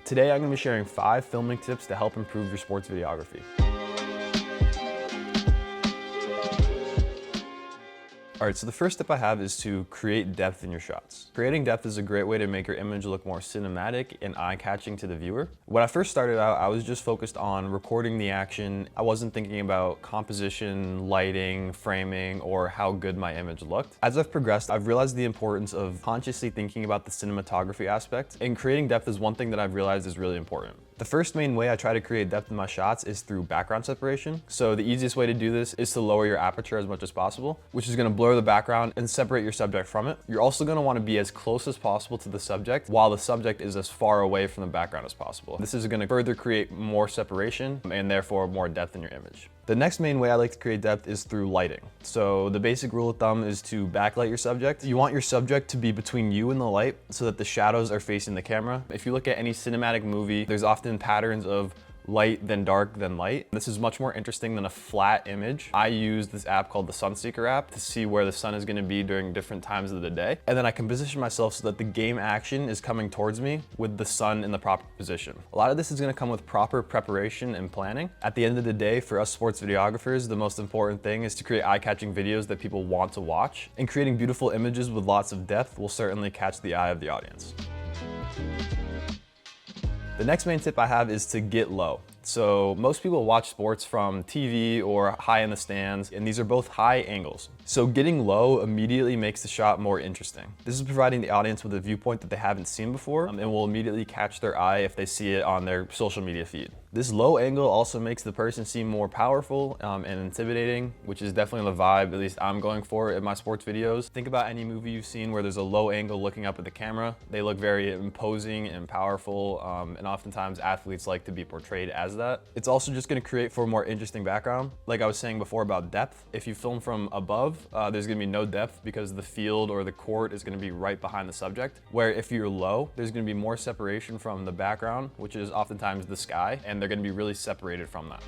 Today I'm going to be sharing 5 filming tips to help improve your sports videography. Alright, so the first tip I have is to create depth in your shots. Creating depth is a great way to make your image look more cinematic and eye-catching to the viewer. When I first started out, I was just focused on recording the action. I wasn't thinking about composition, lighting, framing, or how good my image looked. As I've progressed, I've realized the importance of consciously thinking about the cinematography aspect, and creating depth is one thing that I've realized is really important. The first main way I try to create depth in my shots is through background separation. So the easiest way to do this is to lower your aperture as much as possible, which is going to blur the background and separate your subject from it. You're also going to want to be as close as possible to the subject while the subject is as far away from the background as possible. This is going to further create more separation and therefore more depth in your image. The next main way I like to create depth is through lighting. So the basic rule of thumb is to backlight your subject. You want your subject to be between you and the light so that the shadows are facing the camera. If you look at any cinematic movie, there's often patterns of light, then dark, then light. This is much more interesting than a flat image. I use this app called the Sunseeker app to see where the sun is going to be during different times of the day. And then I can position myself so that the game action is coming towards me with the sun in the proper position. A lot of this is going to come with proper preparation and planning. At the end of the day, for us sports videographers, the most important thing is to create eye-catching videos that people want to watch. And creating beautiful images with lots of depth will certainly catch the eye of the audience. The next main tip I have is to get low. So most people watch sports from TV or high in the stands, and these are both high angles. So getting low immediately makes the shot more interesting. This is providing the audience with a viewpoint that they haven't seen before and will immediately catch their eye if they see it on their social media feed. This low angle also makes the person seem more powerful and intimidating, which is definitely the vibe at least I'm going for in my sports videos. Think about any movie you've seen where there's a low angle looking up at the camera. They look very imposing and powerful, and oftentimes athletes like to be portrayed as that. It's also just going to create for a more interesting background. Like I was saying before about depth, if you film from above, there's going to be no depth because the field or the court is going to be right behind the subject. Where if you're low, there's going to be more separation from the background, which is oftentimes the sky, and they're going to be really separated from that.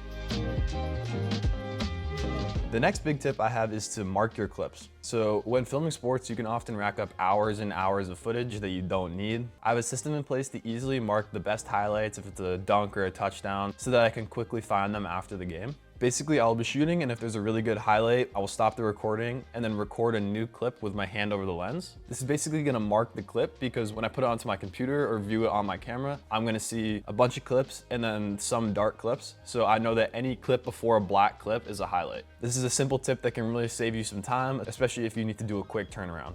The next big tip I have is to mark your clips. So when filming sports, you can often rack up hours and hours of footage that you don't need. I have a system in place to easily mark the best highlights if it's a dunk or a touchdown so that I can quickly find them after the game. Basically, I'll be shooting, and if there's a really good highlight, I will stop the recording and then record a new clip with my hand over the lens. This is basically gonna mark the clip because when I put it onto my computer or view it on my camera, I'm gonna see a bunch of clips and then some dark clips. So I know that any clip before a black clip is a highlight. This is a simple tip that can really save you some time, especially if you need to do a quick turnaround.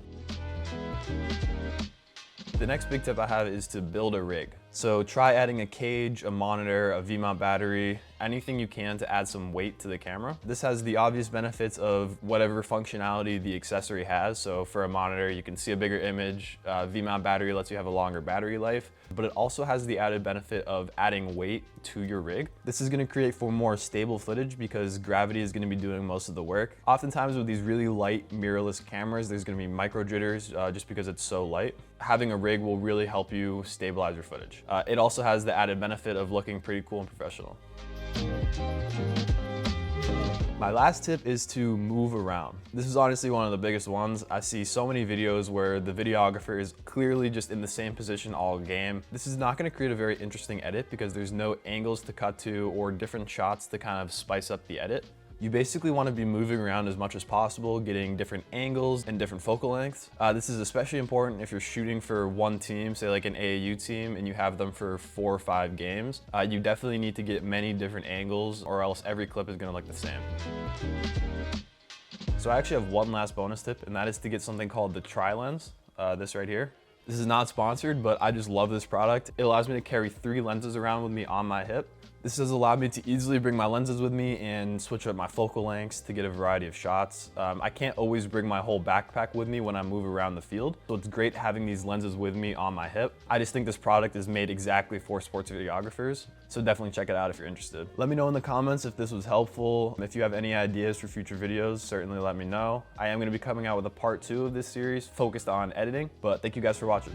The next big tip I have is to build a rig. So try adding a cage, a monitor, a V-mount battery, anything you can to add some weight to the camera. This has the obvious benefits of whatever functionality the accessory has. So for a monitor, you can see a bigger image. V-mount battery lets you have a longer battery life, but it also has the added benefit of adding weight to your rig. This is going to create for more stable footage because gravity is going to be doing most of the work. Oftentimes with these really light mirrorless cameras, there's going to be micro jitters just because it's so light. Having a rig will really help you stabilize your footage. It also has the added benefit of looking pretty cool and professional. My last tip is to move around. This is honestly one of the biggest ones. I see so many videos where the videographer is clearly just in the same position all game. This is not going to create a very interesting edit because there's no angles to cut to or different shots to kind of spice up the edit. You basically want to be moving around as much as possible, getting different angles and different focal lengths. This is especially important if you're shooting for one team, say like an AAU team, and you have them for 4 or 5 games. You definitely need to get many different angles or else every clip is going to look the same. So I actually have one last bonus tip, and that is to get something called the Tri-Lens, this right here. This is not sponsored, but I just love this product. It allows me to carry 3 lenses around with me on my hip. This has allowed me to easily bring my lenses with me and switch up my focal lengths to get a variety of shots. I can't always bring my whole backpack with me when I move around the field, so it's great having these lenses with me on my hip. I just think this product is made exactly for sports videographers, so definitely check it out if you're interested. Let me know in the comments if this was helpful. If you have any ideas for future videos, certainly let me know. I am going to be coming out with a part 2 of this series focused on editing, but thank you guys for watching.